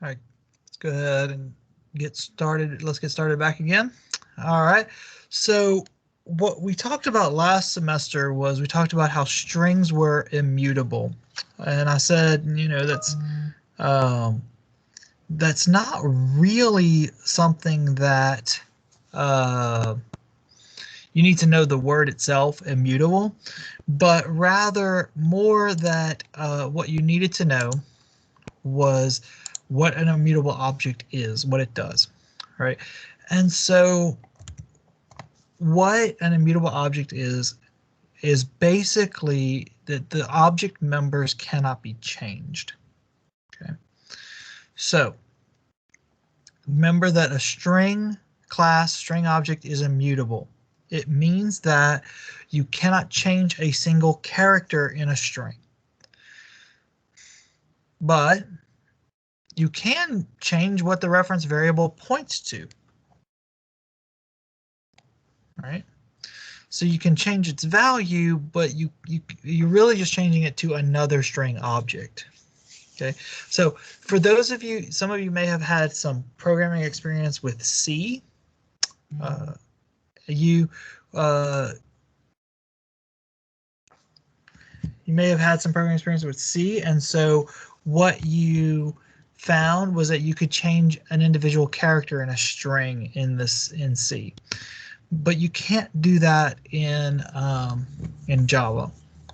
All right, let's go ahead and get started. Let's get started back again. All right, so what we talked about last semester was we talked about how strings were immutable. And I said, that's not really something that you need to know the word itself, immutable, but rather more that what you needed to know was what an immutable object is, what it does, right? And so what an immutable object is basically that the object members cannot be changed. Okay, so remember that a string class, string object is immutable. It means that you cannot change a single character in a string. But you can change what the reference variable points to. Right? So you can change its value, but you're really just changing it to another string object. Okay, so for those of you, some of you may have had some programming experience with C. You may have had some programming experience with C, and so what you found was that you could change an individual character in a string in C, but you can't do that in Java.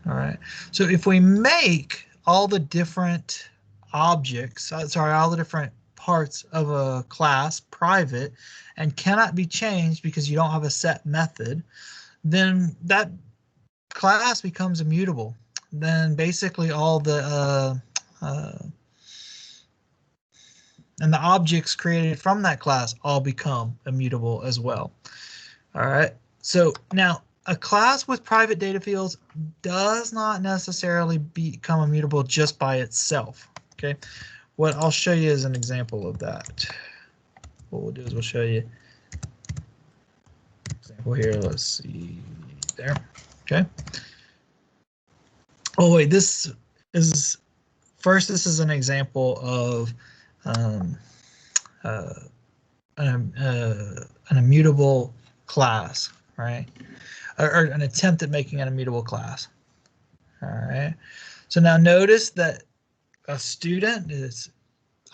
All right, so if we make all the different objects, all the different parts of a class private and cannot be changed because you don't have a set method, then that class becomes immutable. Then basically all the and the objects created from that class all become immutable as well. All right, so now a class with private data fields does not necessarily become immutable just by itself. Okay, what I'll show you is an example of that. What we'll do is we'll show you example here. Let's see there. Okay. Oh wait, this is an example of an immutable class, right? Or an attempt at making an immutable class. All right. So now notice that a student is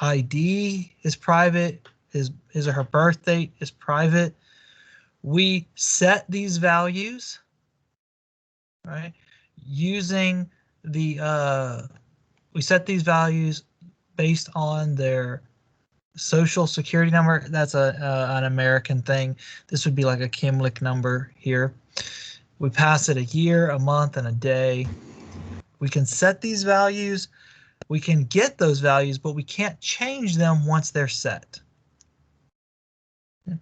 ID is private, his or her birth date is private. We set these values, right? Using the we set these values based on their social security number. That's an American thing. This would be like a Kimlik number here. We pass it a year, a month, and a day. We can set these values. We can get those values, but we can't change them once they're set. Then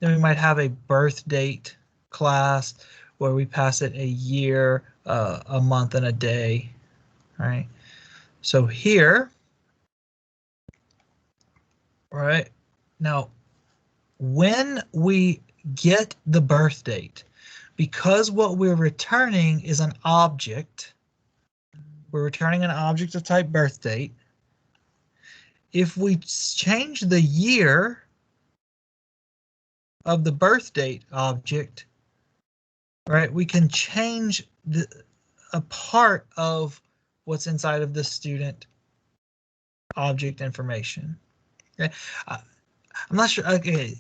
we might have a birth date class where we pass it a year, a month, and a day. All right. So here, right now, when we get the birth date, because what we're returning is an object, we're returning an object of type birth date. If we change the year of the birth date object, right, we can change a part of what's inside of the student object information. Okay, I'm not sure. Okay,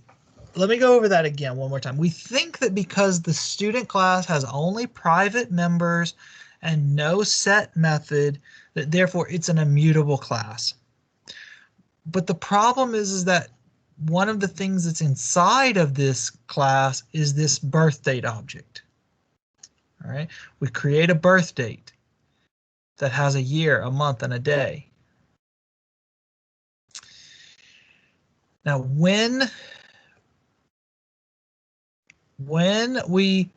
let me go over that again one more time. We think that because the student class has only private members and no set method, that therefore it's an immutable class. But the problem is that one of the things that's inside of this class is this birth date object. All right, we create a birth date that has a year, a month, and a day. Now, when we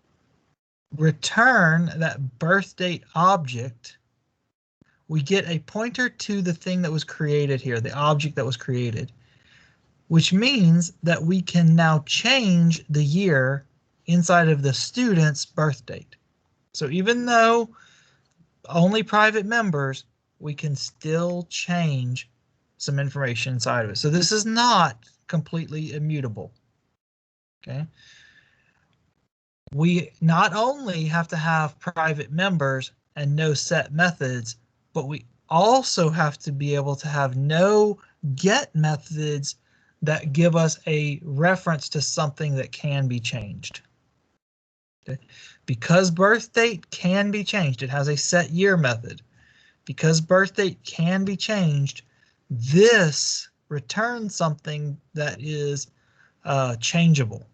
return that birth date object, we get a pointer to the thing that was created here, the object that was created, which means that we can now change the year inside of the student's birth date. So even though only private members, we can still change some information inside of it. So this is not completely immutable. Okay. We not only have to have private members and no set methods, but we also have to be able to have no get methods that give us a reference to something that can be changed. Okay. Because birth date can be changed, it has a set year method. Because birth date can be changed, this returns something that is changeable,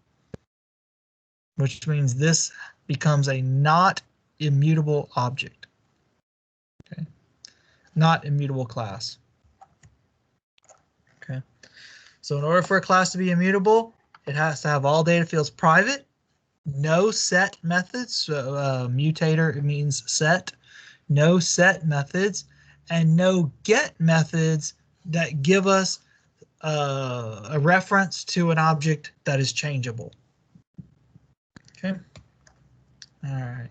which means this becomes a not immutable object. Okay, not immutable class. Okay, so in order for a class to be immutable, it has to have all data fields private, no set methods. So mutator, it means set. No set methods, and no get methods that give us a reference to an object that is changeable. Okay. All right.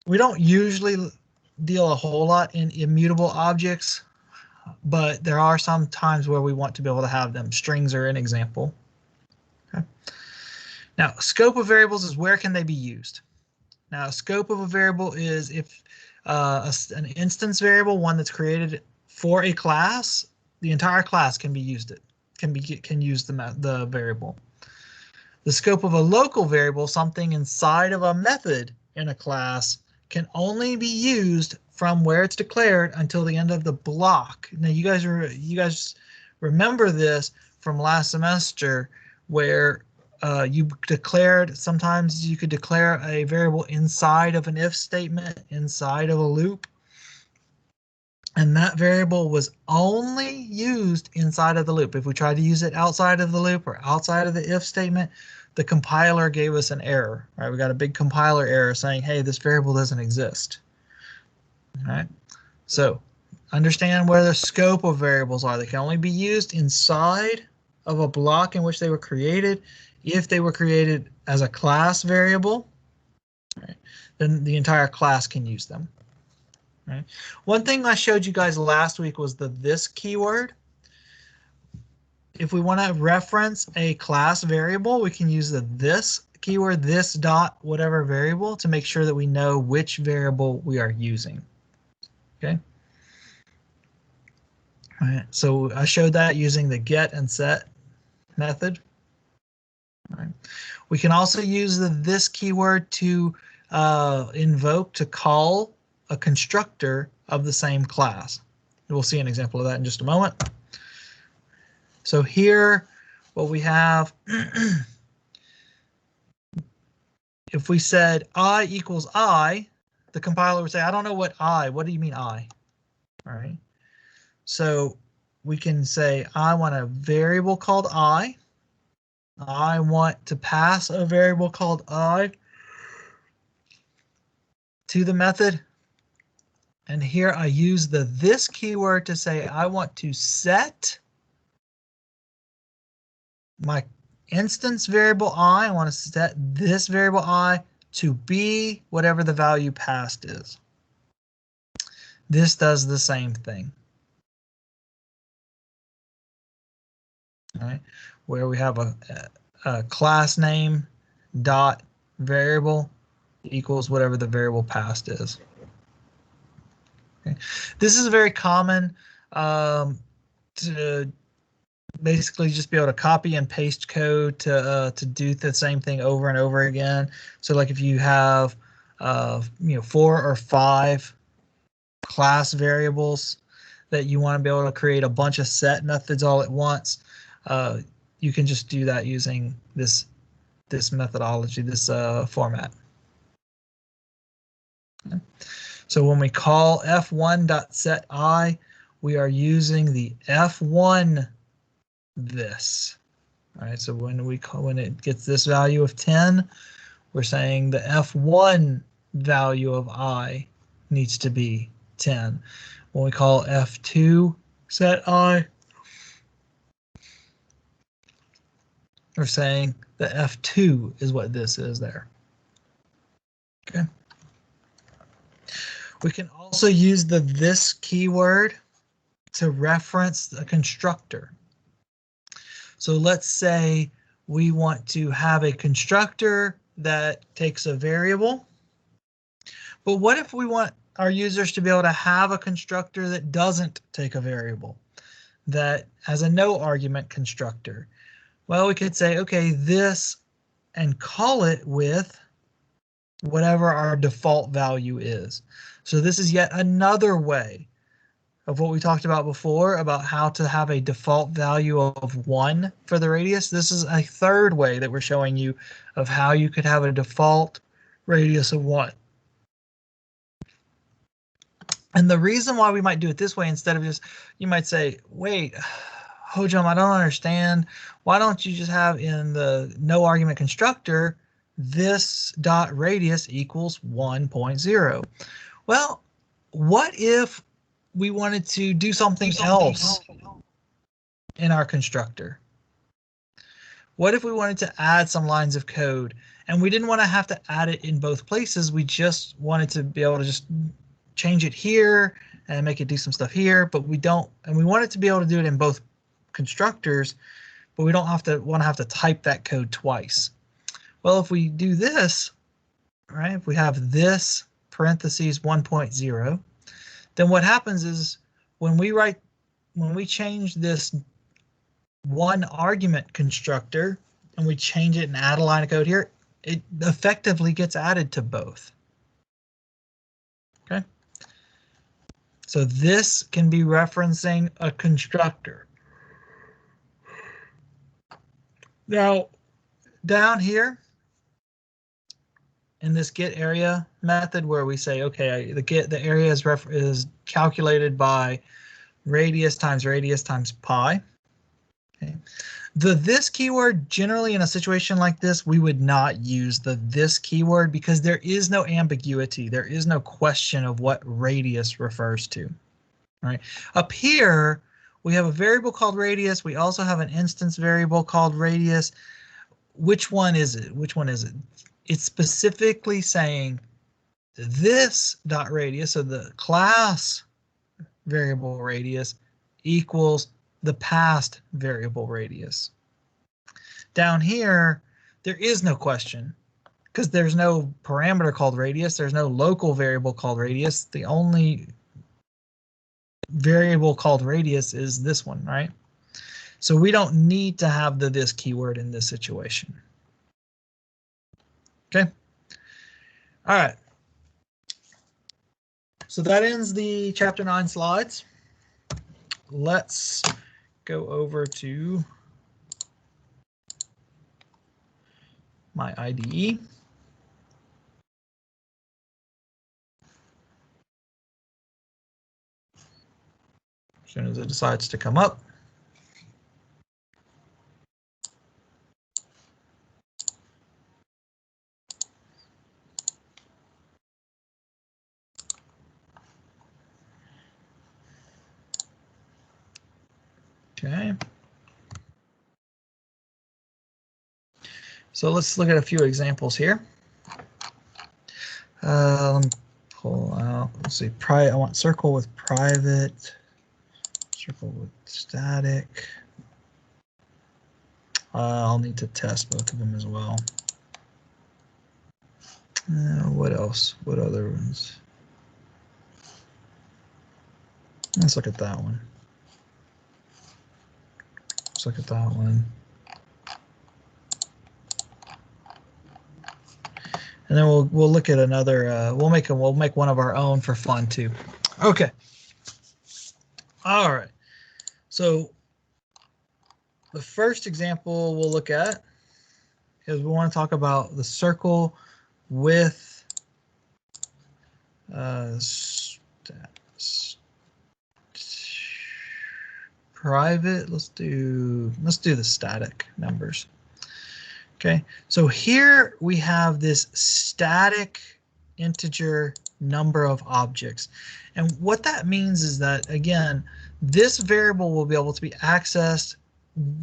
We don't usually deal a whole lot in immutable objects, but there are some times where we want to be able to have them. Strings are an example. Okay. Now, scope of variables is where can they be used? Now, scope of a variable is if an instance variable, one that's created for a class, the entire class can be used. It can use the variable. The scope of a local variable, something inside of a method in a class, can only be used from where it's declared until the end of the block. Now, you guys remember this from last semester, where you declared, sometimes you could declare a variable inside of an if statement, inside of a loop, and that variable was only used inside of the loop. If we tried to use it outside of the loop or outside of the if statement, the compiler gave us an error. Right? We got a big compiler error saying, hey, this variable doesn't exist. All right, so understand where the scope of variables are. They can only be used inside of a block in which they were created. If they were created as a class variable, right, then the entire class can use them. Right. One thing I showed you guys last week was the this keyword. If we want to reference a class variable, we can use the this keyword, this dot whatever variable, to make sure that we know which variable we are using. Okay. All right. So I showed that using the get and set method. All right. We can also use the this keyword to invoke, to call a constructor of the same class. We'll see an example of that in just a moment. So here, what we have, if we said I equals I, the compiler would say, I don't know what do you mean I? All right. So we can say, I want a variable called I want to pass a variable called I to the method. And here I use the this keyword to say I want to set my instance variable I want to set this variable I to be whatever the value passed is. This does the same thing. All right, where we have a class name dot variable equals whatever the variable passed is. Okay. This is very common to basically just be able to copy and paste code to do the same thing over and over again. So like if you have 4 or 5 class variables that you want to be able to create a bunch of set methods all at once, you can just do that using this methodology, this format. Okay. So when we call f1.setI, we are using the f1 this. All right, so when it gets this value of 10, we're saying the f1 value of I needs to be 10. When we call f2 set I, we're saying the f2 is what this is there. Okay. We can also use the this keyword to reference a constructor. So let's say we want to have a constructor that takes a variable. But what if we want our users to be able to have a constructor that doesn't take a variable, that has a no argument constructor? Well, we could say, okay, this, and call it with whatever our default value is. So this is yet another way of what we talked about before about how to have a default value of 1 for the radius. This is a third way that we're showing you of how you could have a default radius of 1. And the reason why we might do it this way instead of just, you might say, wait, Hojam, I don't understand. Why don't you just have in the no argument constructor this dot radius equals 1.0? Well, what if we wanted to do something else in our constructor? What if we wanted to add some lines of code and we didn't want to have to add it in both places? We just wanted to be able to just change it here and make it do some stuff here, but we don't, and we want it to be able to do it in both constructors, but we don't want to have to type that code twice. Well, if we do this, right, if we have this parentheses 1.0, then what happens is when we change this one argument constructor and we change it and add a line of code here, it effectively gets added to both. Okay. So this can be referencing a constructor. Now, down here in this get area method where we say, okay, the area is calculated by radius times pi. Okay. The this keyword, generally in a situation like this, we would not use the this keyword because there is no ambiguity. There is no question of what radius refers to. All right. Up here, we have a variable called radius. We also have an instance variable called radius. Which one is it? Which one is it? It's specifically saying this dot radius, so the class variable radius equals the past variable radius. Down here, there is no question because there's no parameter called radius. There's no local variable called radius. The only variable called radius is this one, right? So we don't need to have the this keyword in this situation. Okay. All right. So that ends the chapter 9 slides. Let's go over to my IDE. As soon as it decides to come up. Okay. So let's look at a few examples here. Let me pull out, let's see, I want circle with private, circle with static. I'll need to test both of them as well. What else? What other ones? Let's look at that one. Let's look at that one. And then we'll look at another. We'll make one of our own for fun too. Okay. All right. So the first example we'll look at is we want to talk about the circle with private. Let's do the static numbers. Okay, so here we have this static integer number of objects. And what that means is that, again, this variable will be able to be accessed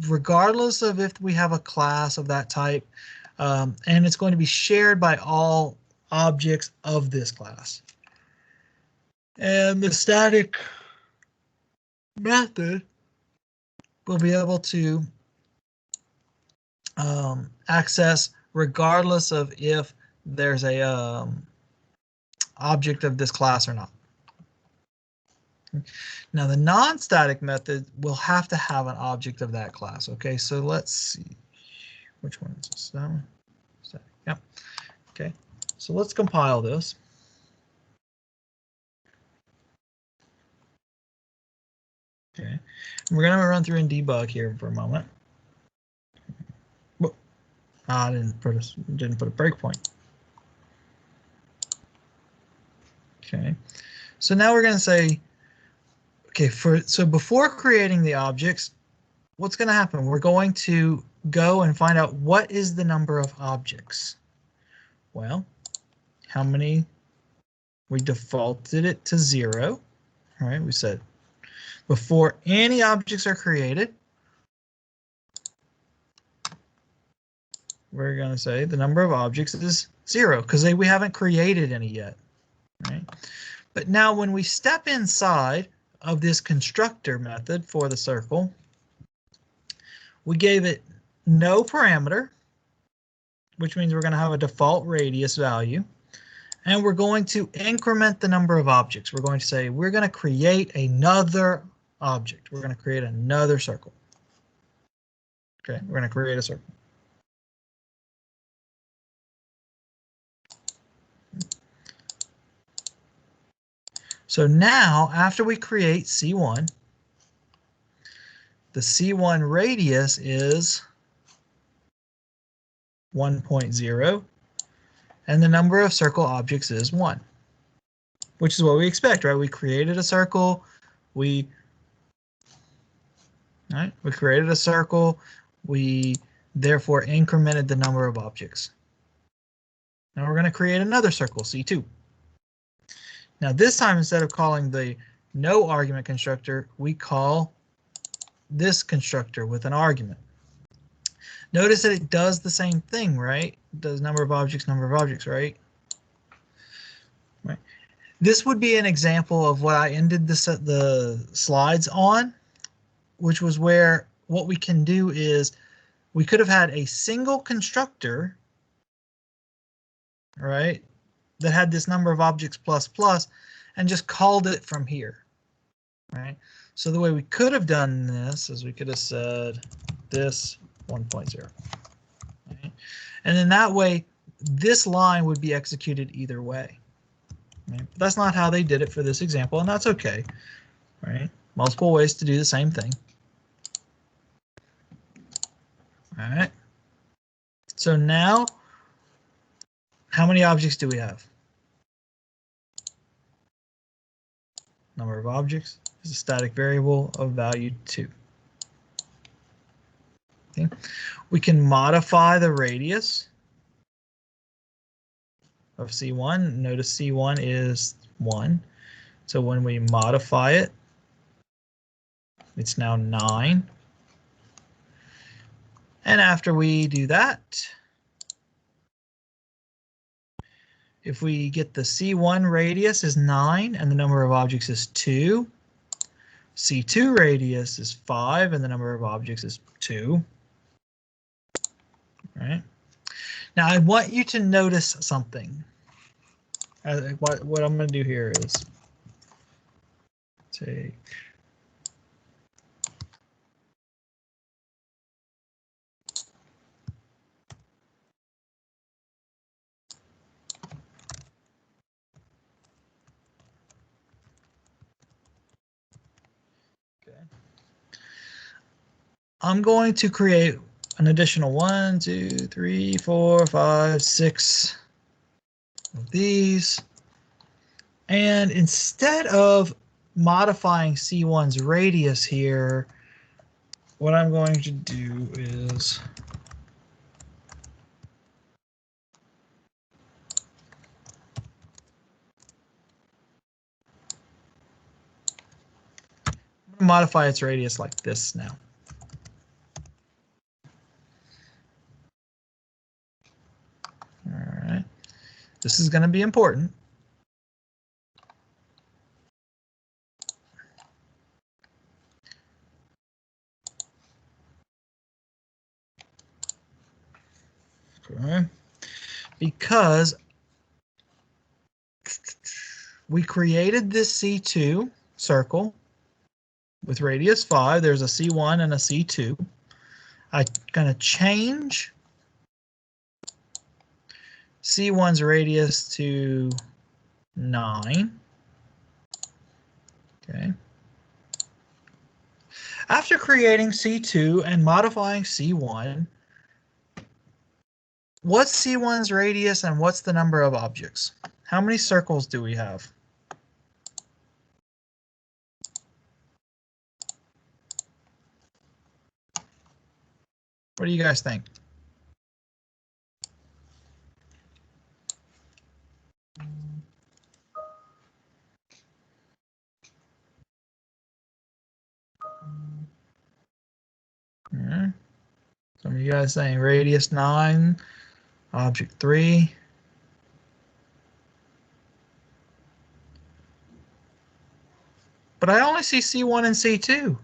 regardless of if we have a class of that type, and it's going to be shared by all objects of this class. And the static method will be able to access regardless of if there's a object of this class or not. Now the non-static method will have to have an object of that class. Okay, so let's see. Which one is this? That one? Static. Yep. Okay, so let's compile this. Okay, we're going to run through and debug here for a moment. I didn't put a breakpoint. Okay, so now we're going to say, okay, so before creating the objects, what's going to happen? We're going to go and find out what is the number of objects. Well, how many? We defaulted it to 0. All right, we said before any objects are created, we're going to say the number of objects is 0 because we haven't created any yet. Right? But now when we step inside of this constructor method for the circle, we gave it no parameter, which means we're going to have a default radius value. And we're going to increment the number of objects. We're going to say we're going to create another object. We're going to create another circle. Okay, we're going to create a circle. So now, after we create C1, the C1 radius is 1.0, and the number of circle objects is 1, which is what we expect, right? We created a circle. We created a circle. We therefore incremented the number of objects. Now we're going to create another circle, C2. Now this time, instead of calling the no argument constructor, we call this constructor with an argument. Notice that it does the same thing, right? It does number of objects, right? Right. This would be an example of what I ended the slides on, which was where what we can do is we could have had a single constructor, right, that had this number of objects plus plus and just called it from here, right? So the way we could have done this is we could have said this 1.0, right? And then that way this line would be executed either way, right? But that's not how they did it for this example, and that's okay, right? Multiple ways to do the same thing. All right, so now how many objects do we have? Number of objects is a static variable of value 2. Okay. We can modify the radius of C1. Notice C1 is 1. So when we modify it, it's now 9. And after we do that, if we get the C1 radius is 9 and the number of objects is 2, C2 radius is 5 and the number of objects is 2. Right. Now I want you to notice something. What I'm going to do here is take I'm going to create an additional 1, 2, 3, 4, 5, 6 of these. And instead of modifying C1's radius here, what I'm going to do is modify its radius like this now. All right, this is going to be important. Okay. Because we created this C2 circle with radius 5. There's a C1 and a C2. I'm going to change C1's radius to 9. Okay. After creating C2 and modifying C1, what's C1's radius and what's the number of objects? How many circles do we have? What do you guys think? Some of you guys saying radius 9, object 3. But I only see C1 and C2.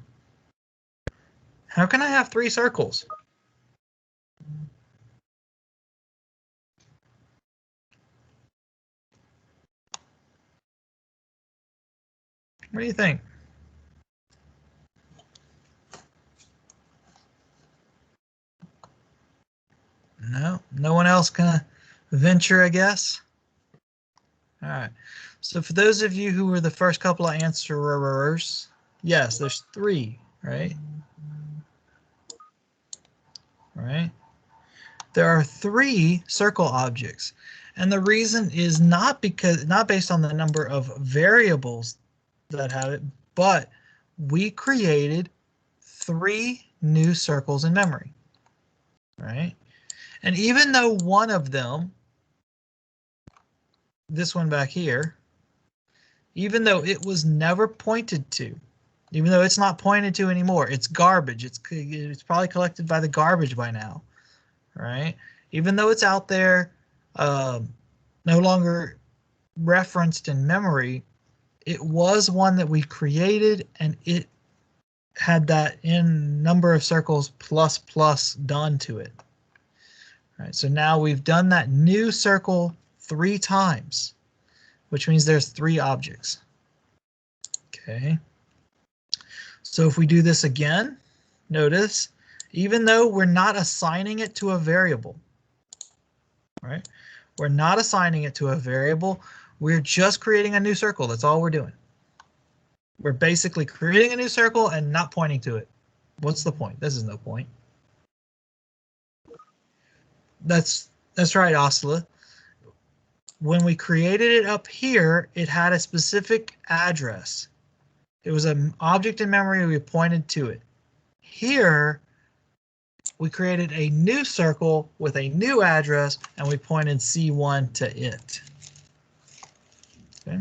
How can I have 3 circles? What do you think? No one else gonna venture, I guess. All right. So for those of you who were the first couple of answerers, yes, there's 3, right? Right. There are 3 circle objects, and the reason is not based on the number of variables that have it, but we created 3 new circles in memory, right? And even though one of them, this one back here, even though it was never pointed to, even though it's not pointed to anymore, it's garbage. It's probably collected by the garbage by now, right? Even though it's out there, no longer referenced in memory, it was one that we created, and it had that in number of circles plus done to it. All right, so now we've done that new circle 3 times, which means there's 3 objects. Okay. So if we do this again, notice, even though we're not assigning it to a variable, right? We're not assigning it to a variable. We're just creating a new circle. That's all we're doing. We're basically creating a new circle and not pointing to it. What's the point? This is no point. That's right, Osla. When we created it up here, it had a specific address. It was an object in memory, we pointed to it. Here, we created a new circle with a new address, and we pointed C1 to it. Okay.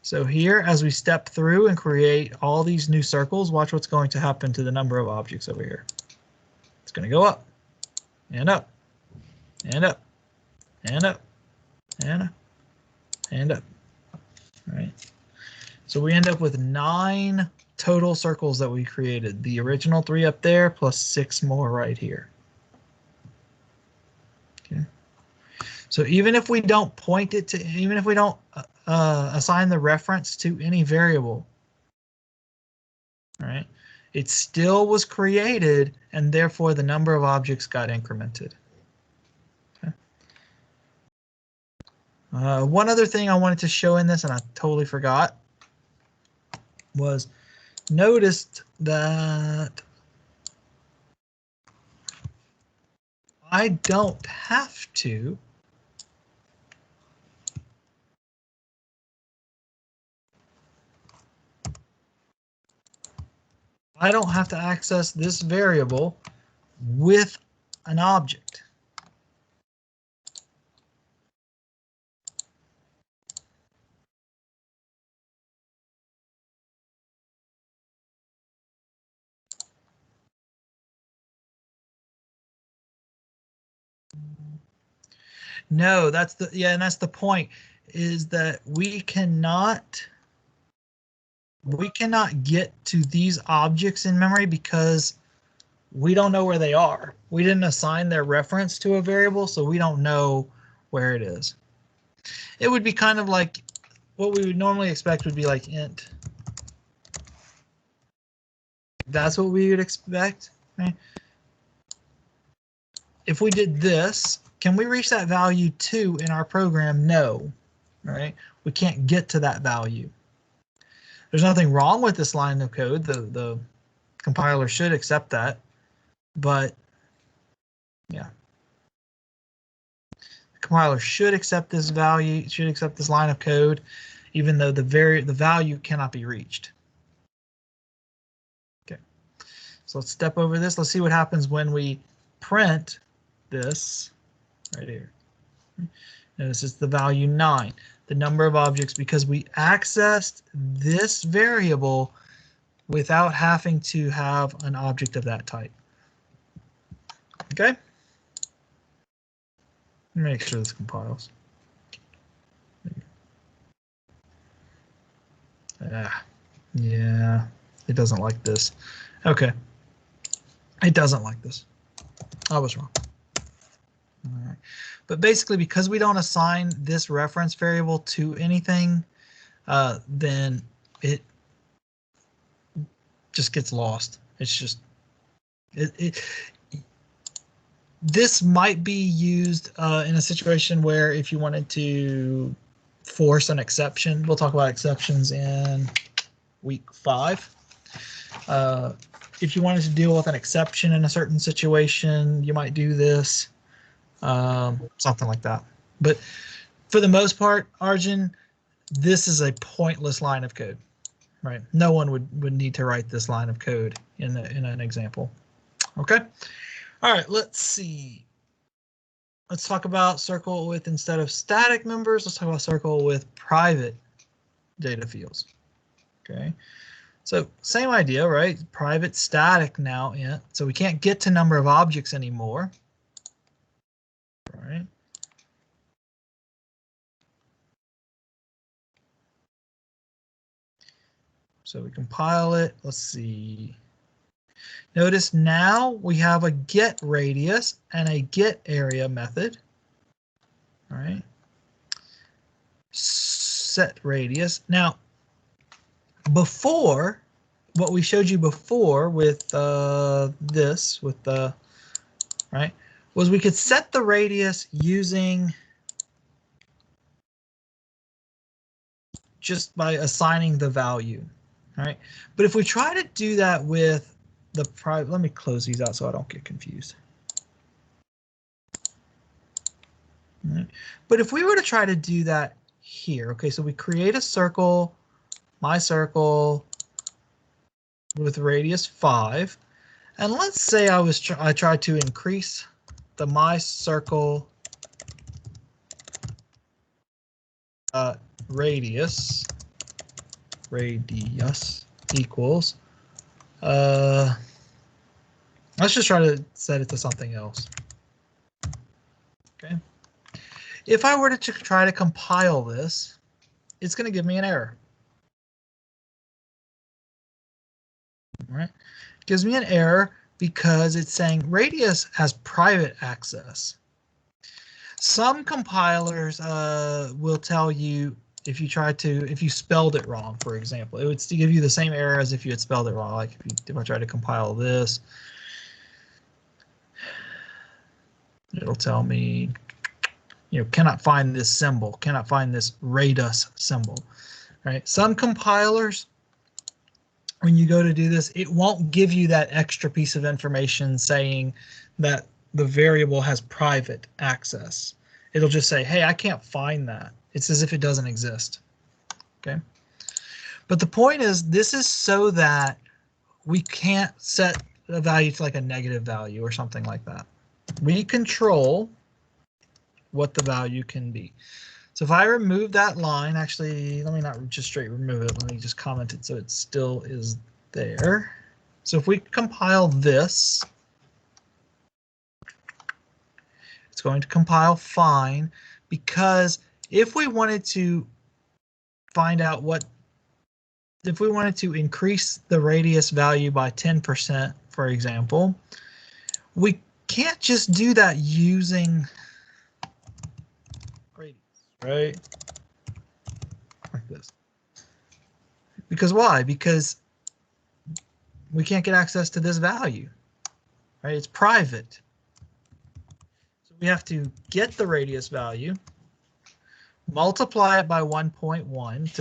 So here, as we step through and create all these new circles, watch what's going to happen to the number of objects over here. It's going to go up, and up, and up, and up, and up, and up. All right. So we end up with 9 total circles that we created. The original 3 up there plus 6 more right here. Okay. So even if we don't point it to, even if we don't assign the reference to any variable, all right, it still was created, and therefore the number of objects got incremented. Okay. One other thing I wanted to show in this, and I totally forgot, was noticed that I don't have to access this variable with an object. No, that's and that's the point, is that we cannot get to these objects in memory because we don't know where they are. We didn't assign their reference to a variable, so we don't know where it is. It would be kind of like what we would normally expect would be like int. That's what we would expect. Right? If we did this, can we reach that value 2 in our program? No. Right? We can't get to that value. There's nothing wrong with this line of code. The compiler should accept that. But yeah, the compiler should accept this value, should accept this line of code, even though the value cannot be reached. Okay, so let's step over this. Let's see what happens when we print this right here. Notice it's the value 9, the number of objects, because we accessed this variable without having to have an object of that type. Okay. Make sure this compiles. Yeah, it doesn't like this. Okay. It doesn't like this. I was wrong. All right. But basically, because we don't assign this reference variable to anything, then it just gets lost. It's just this might be used in a situation where if you wanted to force an exception, we'll talk about exceptions in week 5. If you wanted to deal with an exception in a certain situation, you might do this, something like that. But for the most part, Arjun, this is a pointless line of code, right? No one would need to write this line of code in an example. Okay. All right, let's see. Let's talk about circle with, instead of static members, let's talk about circle with private data fields. Okay, so same idea, right? Private static now int, so we can't get to number of objects anymore. All right. So we compile it. Let's see. Notice now we have a get radius and a get area method. All right. Set radius. Now, before, what we showed you before with this, with the, right, was we could set the radius using just by assigning the value. All right. But if we try to do that with the private, let me close these out so I don't get confused. Right. But if we were to try to do that here, okay, so we create a circle, my circle with radius 5, and let's say I tried to increase the my circle radius equals. Let's just try to set it to something else. Okay. If I were to try to compile this, it's going to give me an error. All right. It gives me an error because it's saying radius has private access. Some compilers will tell you if you spelled it wrong, for example, it would give you the same error as if you had spelled it wrong. Like if I try to compile this, it'll tell me, cannot find this symbol, cannot find this radius symbol, right? Some compilers, when you go to do this, it won't give you that extra piece of information saying that the variable has private access. It'll just say, hey, I can't find that. It's as if it doesn't exist. Okay. But the point is, this is so that we can't set a value to like a negative value or something like that. We control what the value can be. So if I remove that line, actually, let me not just straight remove it. Let me just comment it so it still is there. So if we compile this, it's going to compile fine, because if we wanted to find out if we wanted to increase the radius value by 10%, for example, we can't just do that using radius, right? Like this. Because why? Because we can't get access to this value, right? It's private. So we have to get the radius value, multiply it by 1.1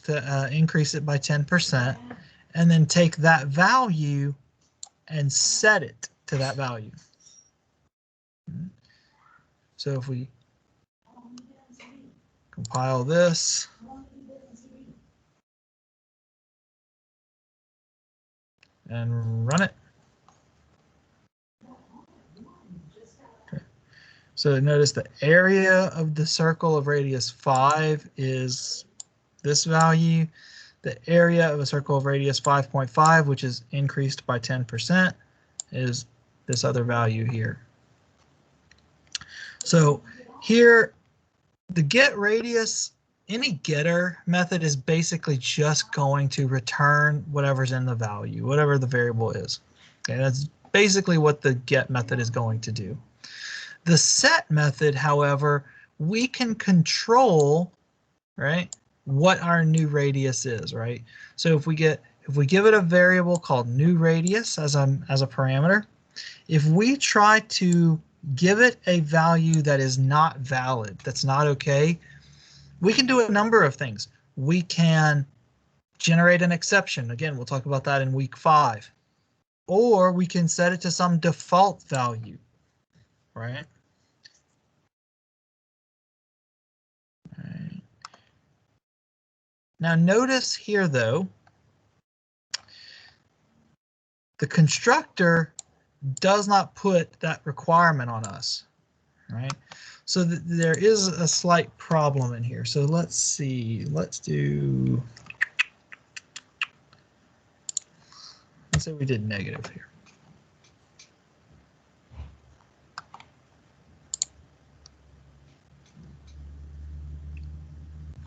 to increase it by 10%, and then take that value and set it to that value. So if we compile this, and run it. Okay. So notice the area of the circle of radius 5 is this value. The area of a circle of radius 5.5, which is increased by 10%, is this other value here. So here, the get radius, any getter method is basically just going to return whatever's in the value, whatever the variable is. Okay, that's basically what the get method is going to do. The set method, however, we can control, right, what our new radius is, right? So if we give it a variable called new radius as a parameter, if we try to give it a value that is not valid, that's not okay, we can do a number of things. We can generate an exception. Again, we'll talk about that in week 5. Or we can set it to some default value, right? All right. Now notice here, though, the constructor does not put that requirement on us, right? So there is a slight problem in here. So let's see, let's say we did negative here.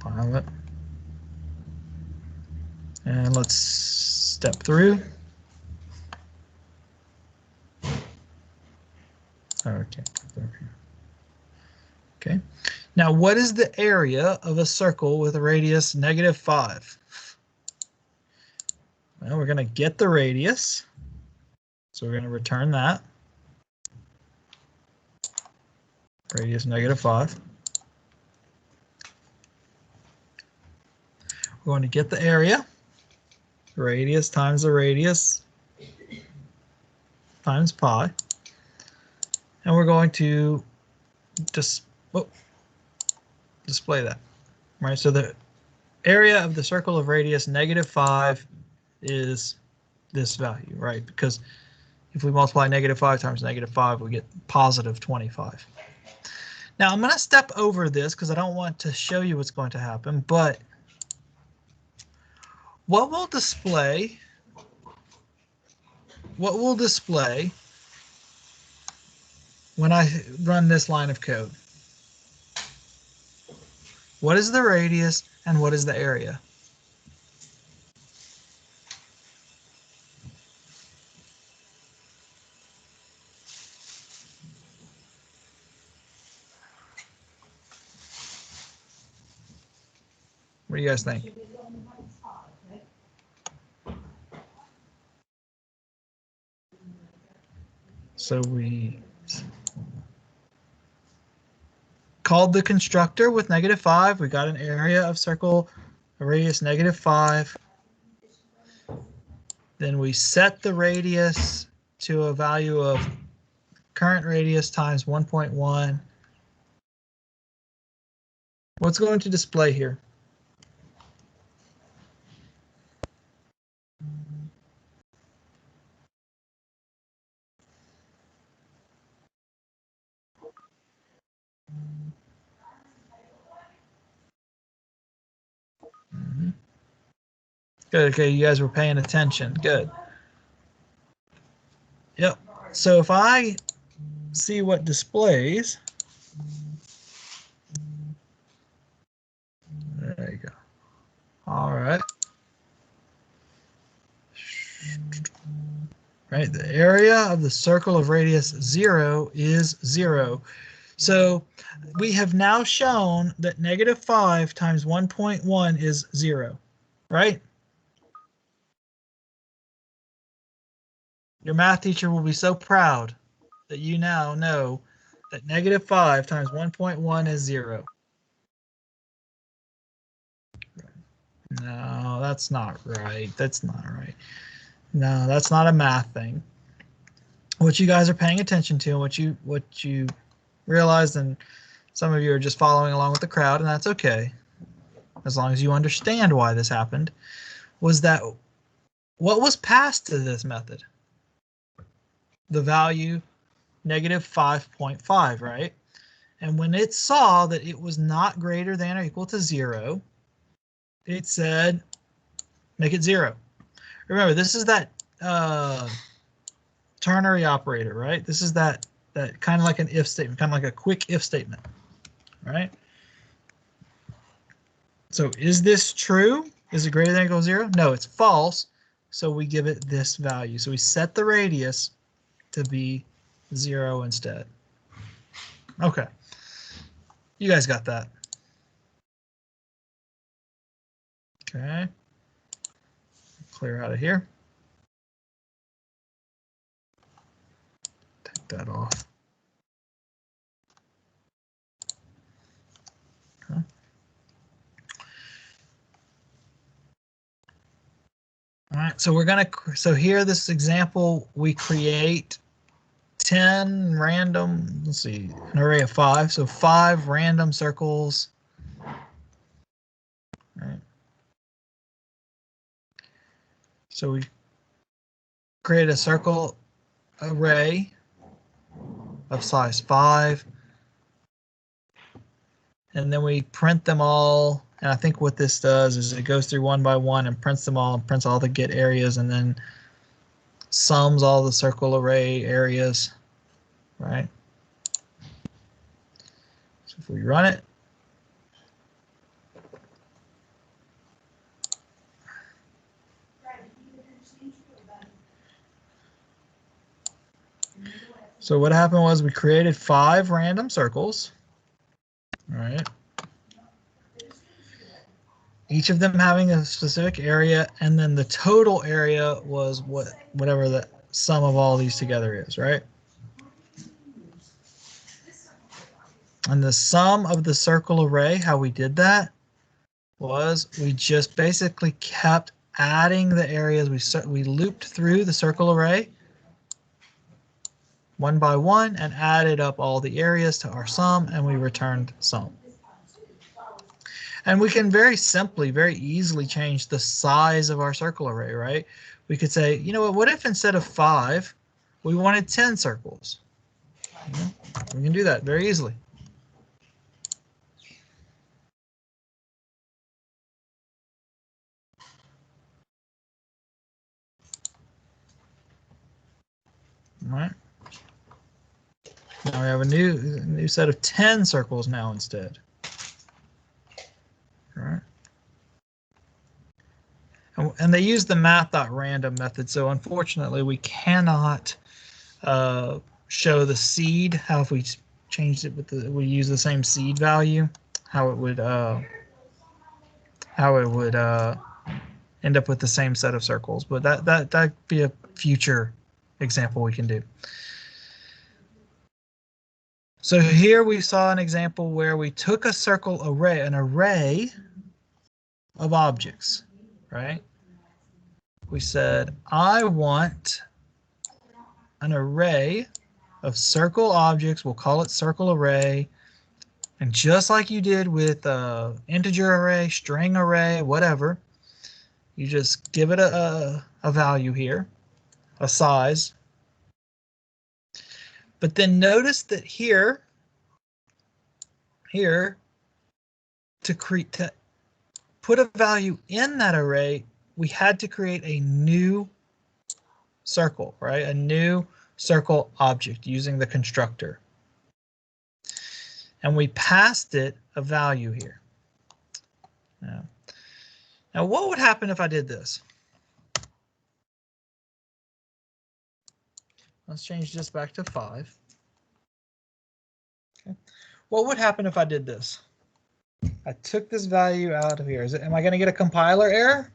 File it. And let's step through. Okay. Okay. Now, what is the area of a circle with a radius -5? Well, we're going to get the radius. So we're going to return that. Radius -5. We're going to get the area. Radius times the radius times pi. And we're going to display that. Right, so the area of the circle of radius -5 is this value, right? Because if we multiply -5 times -5, we get +25. Now I'm going to step over this because I don't want to show you what's going to happen, but what will display when I run this line of code? What is the radius and what is the area? What do you guys think? So we called the constructor with -5. We got an area of circle, a radius -5. Then we set the radius to a value of current radius times 1.1. What's going to display here? Good. Okay, you guys were paying attention. Good. Yep. So if I see what displays, there you go. All right. right? The area of the circle of radius 0 is 0. So we have now shown that -5 times 1.1 is 0, right? Your math teacher will be so proud that you now know that -5 times 1.1 is 0. No, that's not right. That's not right. No, that's not a math thing. What you guys are paying attention to and what you realized, and some of you are just following along with the crowd, and that's okay, as long as you understand why this happened, was that what was passed to this method? The value -5.5, right? And when it saw that it was not greater than or equal to 0, it said, make it 0. Remember, this is that ternary operator, right? This is that kind of like an if statement, kind of like a quick if statement, right? So is this true? Is it greater than or equal to 0? No, it's false. So we give it this value. So we set the radius to be 0 instead. Okay. You guys got that. Okay. Clear out of here. Take that off. Okay. All right, so we're gonna, so here, this example, we create 10 random, let's see, an array of 5, so 5 random circles. All right. So we create a circle array of size 5, and then we print them all. And I think what this does is it goes through one by one and prints them all, and prints all the get areas, and then sums all the circle array areas, right? So if we run it, so what happened was we created 5 random circles, all right? Each of them having a specific area, and then the total area was whatever the sum of all these together is, right? And the sum of the circle array, how we did that was we just basically kept adding the areas. We looped through the circle array one by one and added up all the areas to our sum, and we returned sum. And we can very simply, very easily change the size of our circle array, right? We could say, you know what if instead of 5, we wanted 10 circles? You know, we can do that very easily. All right. Now we have a new set of 10 circles now instead. All right. And they use the math.random method, so unfortunately we cannot show the seed. How if we changed it with we use the same seed value, how it would end up with the same set of circles. But that'd be a future example we can do. So here we saw an example where we took a circle array, an array of objects, right? We said, I want an array of circle objects. We'll call it circle array. And just like you did with integer array, string array, whatever, you just give it a value here, a size. But then notice that here, to put a value in that array, we had to create a new circle, right? A new circle object using the constructor. And we passed it a value here. Now what would happen if I did this? Let's change this back to 5. Okay. What would happen if I did this? I took this value out of here. Am I going to get a compiler error?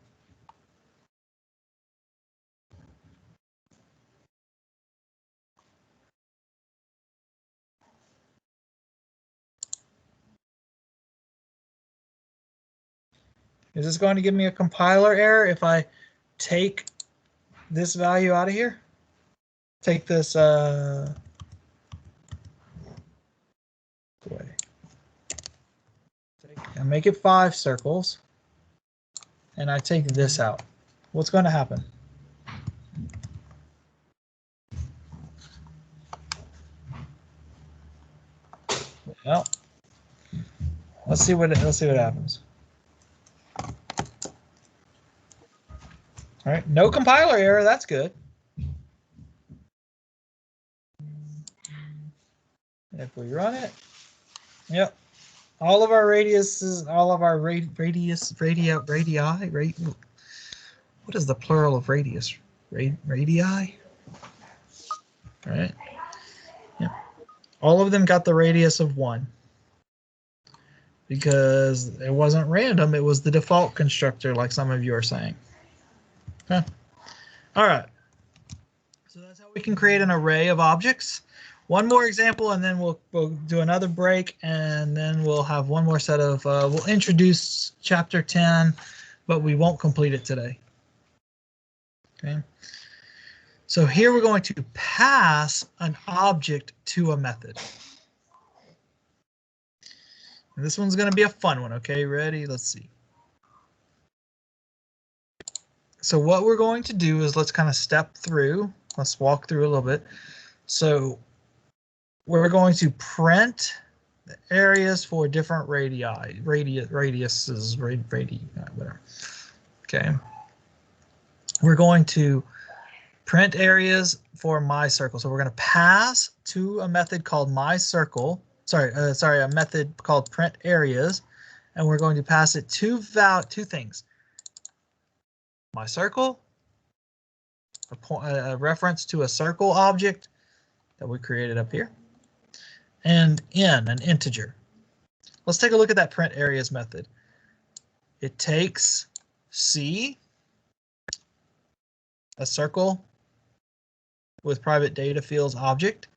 Is this going to give me a compiler error if I take this value out of here? Take this away. And make it 5 circles. And I take this out. What's going to happen? Well, let's see what happens. All right, no compiler error. That's good. If we run it, yep, all of our radiuses, all of our radii. What is the plural of radius? Radii. All right. Yeah, all of them got the radius of 1 because it wasn't random. It was the default constructor, like some of you are saying. Okay. All right. So that's how we can create an array of objects. One more example, and then we'll do another break, and then we'll have one more set of, we'll introduce chapter 10, but we won't complete it today. Okay. So here we're going to pass an object to a method. And this one's going to be a fun one. Okay, ready? Let's see. So what we're going to do is let's kind of step through. Let's walk through a little bit. So we're going to print the areas for different radiuses, whatever. Okay. We're going to print areas for my circle. So we're going to pass to a method called my circle. A method called print areas, and we're going to pass it two things. My circle, a reference to a circle object that we created up here, and an integer. Let's take a look at that print areas method. It takes C, a circle with private data fields object,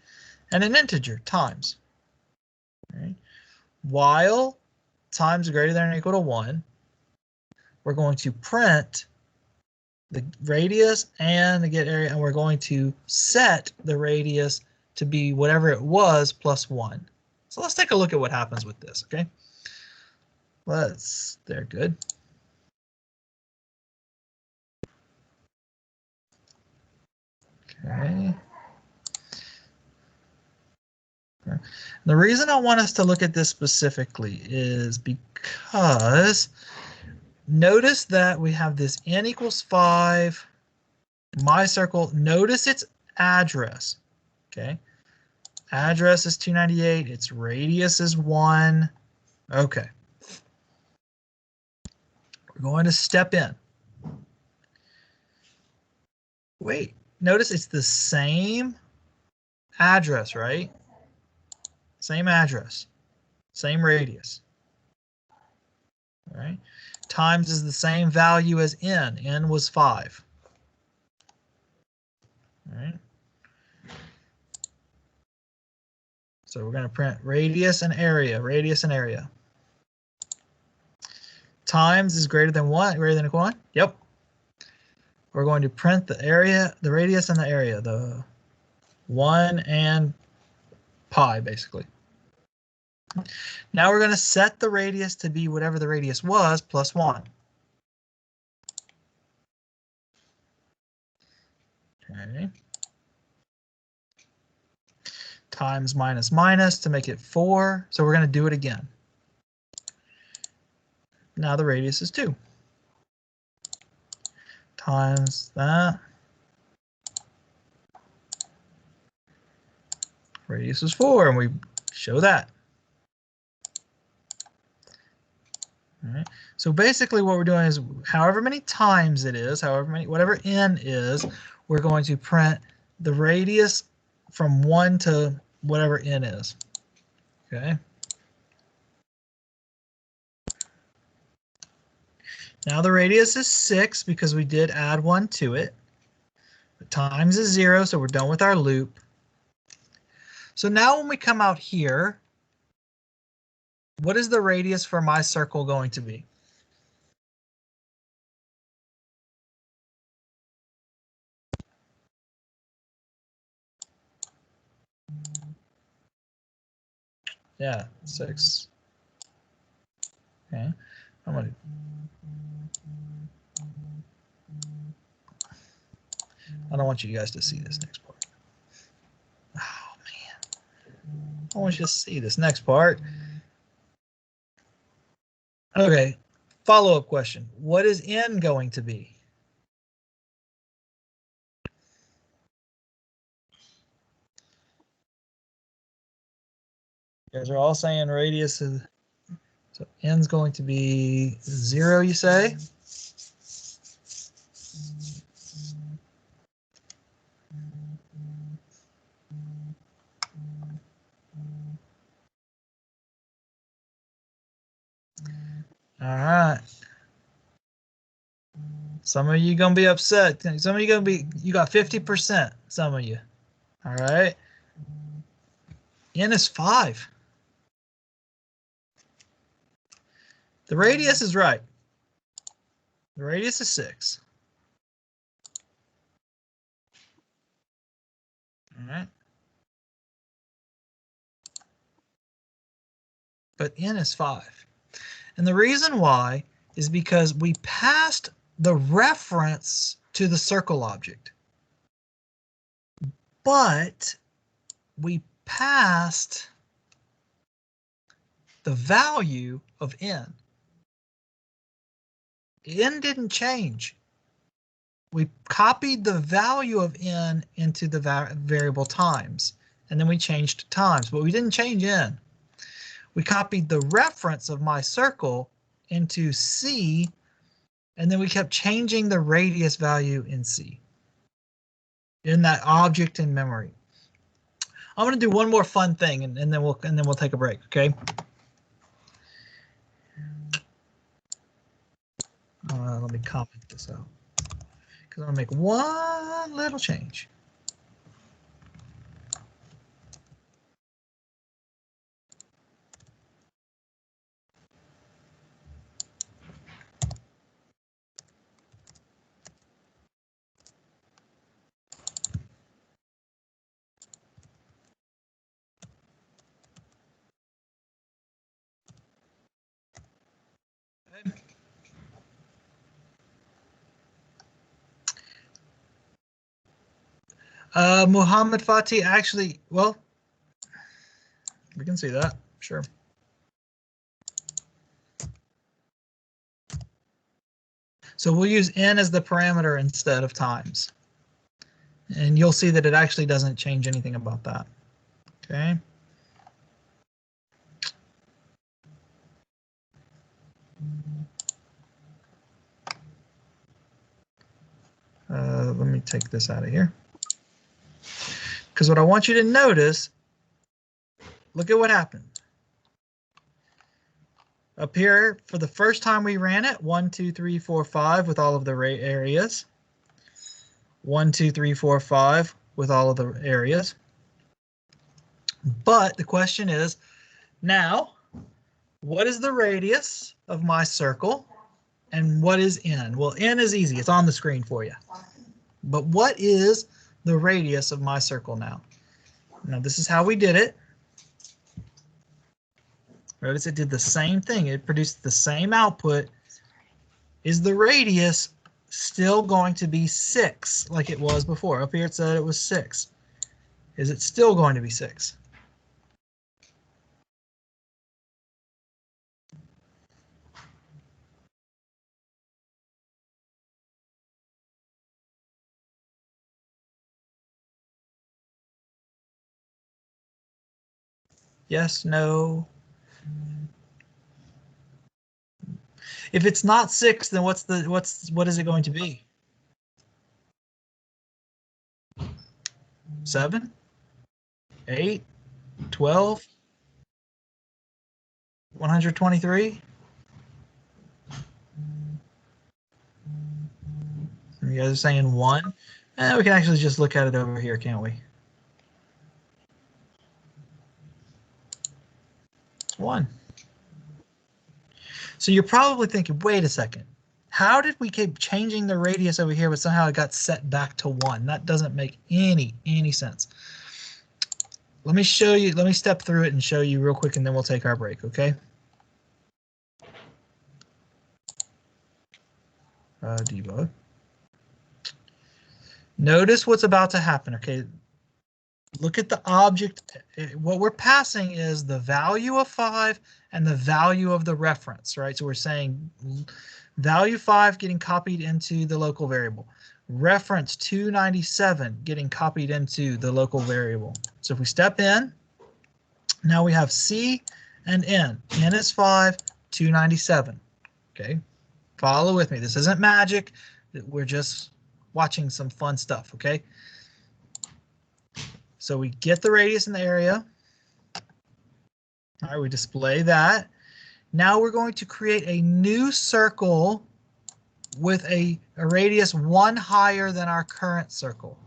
and an integer, times. Right. While times greater than or equal to 1, we're going to print the radius and the get area, and we're going to set the radius to be whatever it was plus 1. So let's take a look at what happens with this, okay? They're good. Okay. The reason I want us to look at this specifically is because notice that we have this n equals 5, my circle. Notice its address. Okay. Address is 298. Its radius is 1. Okay. We're going to step in. Wait, notice it's the same address, right? Same address, same radius. All right. Times is the same value as n. N was 5. All right. So we're going to print radius and area, radius and area. Times is greater than 1, greater than or equal to 1? Yep. We're going to print the area, the radius and the area, the 1 and pi, basically. Now we're going to set the radius to be whatever the radius was plus 1. Okay. Times minus minus to make it 4. So we're going to do it again. Now the radius is 2. Times that. Radius is 4, and we show that. All right. So basically what we're doing is however many times it is, whatever n is, we're going to print the radius from 1 to whatever n is. Okay. Now the radius is 6 because we did add 1 to it. The times is 0, so we're done with our loop. So now when we come out here, what is the radius for my circle going to be? Yeah, 6. Okay. I don't want you guys to see this next part. Oh man. I want you to see this next part. Okay. Follow-up question. What is n going to be? You guys are all saying radius is, so n's going to be 0, you say? All right. Some of you gonna be upset. Some of you gonna be, you got 50%, some of you. All right. N is 5. The radius is right. The radius is 6. All right. But n is 5. And the reason why is because we passed the reference to the circle object, but we passed the value of n. N didn't change. We copied the value of n into the variable times, and then we changed times, but we didn't change n. We copied the reference of my circle into C, and then we kept changing the radius value in C, in that object in memory. I'm going to do one more fun thing, and then we'll take a break. Okay. Let me comment this out because I'm going to make one little change. Muhammad Fatih, actually, well, we can see that, sure. So we'll use n as the parameter instead of times. And you'll see that it actually doesn't change anything about that. Okay. Let me take this out of here. Because what I want you to notice, look at what happened. Up here, for the first time we ran it, 1, 2, 3, 4, 5 with all of the areas. 1, 2, 3, 4, 5 with all of the areas. But the question is, now, what is the radius of my circle? And what is n? Well, n is easy. It's on the screen for you. But what is the radius of my circle now? Now, this is how we did it. Notice it did the same thing. It produced the same output. Is the radius still going to be 6 like it was before? Up here it said it was 6. Is it still going to be 6? Yes, no. If it's not 6, then what is it going to be? 7, 8, 12, 123. You guys are saying 1. We can actually just look at it over here, can't we? It's 1. So you're probably thinking, wait a second. How did we keep changing the radius over here, but somehow it got set back to 1? That doesn't make any sense. Let me show you. Let me step through it and show you real quick, and then we'll take our break, okay? Debug. Notice what's about to happen, okay? Look at the object. What we're passing is the value of 5 and the value of the reference, right? So we're saying value 5 getting copied into the local variable. Reference 297 getting copied into the local variable. So if we step in, now we have C and N. N is 5, 297. Okay, follow with me. This isn't magic. We're just watching some fun stuff, okay? So we get the radius in the area. All right, we display that. Now we're going to create a new circle with a radius 1 higher than our current circle.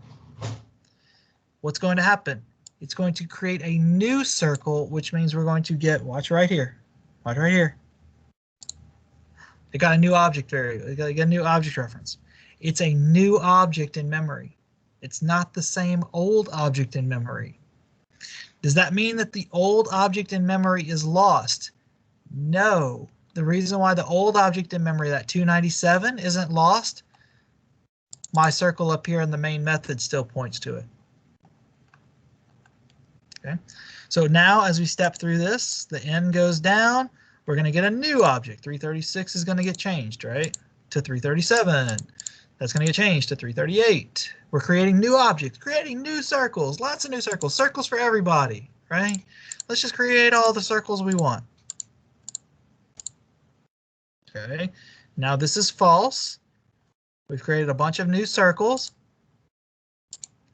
What's going to happen? It's going to create a new circle, which means we're going to get, watch right here. Watch right here. It got a new object variable. It got a new object reference. It's a new object in memory. It's not the same old object in memory. Does that mean that the old object in memory is lost? No. The reason why the old object in memory, that 297, isn't lost, my circle up here in the main method still points to it. Okay. So now as we step through this, the n goes down. We're going to get a new object. 336 is going to get changed, right, to 337. That's going to get changed to 338. We're creating new objects, creating new circles, lots of new circles, circles for everybody, right? Let's just create all the circles we want. Okay, now this is false. We've created a bunch of new circles.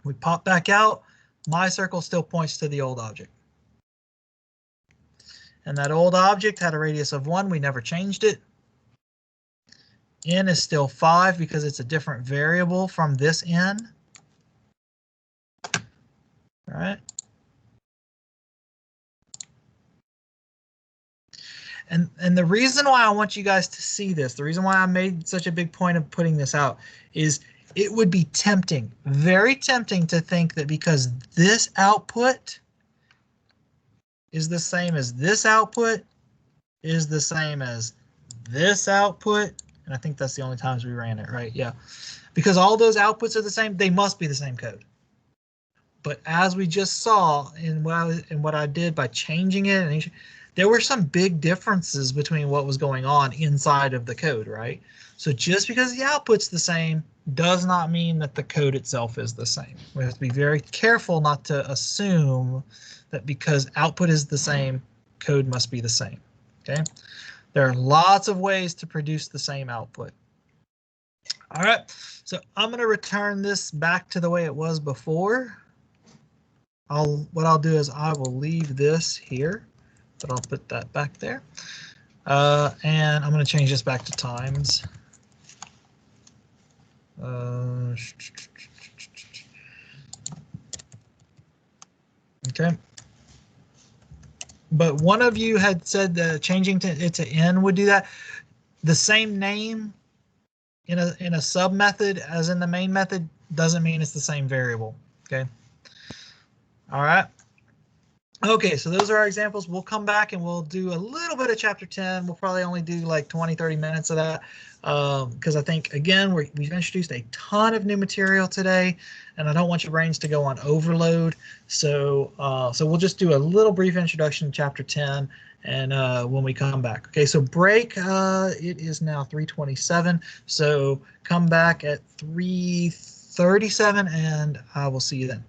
We pop back out. My circle still points to the old object. And that old object had a radius of 1. We never changed it. N is still 5 because it's a different variable from this n. All right. And the reason why I want you guys to see this, the reason why I made such a big point of putting this out, is it would be tempting, very tempting to think that because this output is the same as this output is the same as this output, and I think that's the only times we ran it, right? Yeah, because all those outputs are the same, they must be the same code. But as we just saw in what I did by changing it, there were some big differences between what was going on inside of the code, right? So just because the output's the same does not mean that the code itself is the same. We have to be very careful not to assume that because output is the same, code must be the same, okay? There are lots of ways to produce the same output. All right, so I'm going to return this back to the way it was before. What I'll do is I will leave this here, but I'll put that back there. And I'm going to change this back to times. Okay. But one of you had said that changing it to n would do that. The same name in a sub method as in the main method doesn't mean it's the same variable. Okay. All right. Okay, so those are our examples. We'll come back and we'll do a little bit of chapter 10. We'll probably only do like 20-30 minutes of that because I think, again, we've introduced a ton of new material today, and I don't want your brains to go on overload. So we'll just do a little brief introduction to chapter 10 and when we come back. Okay, so break. It is now 3:27, so come back at 3:37 and I will see you then.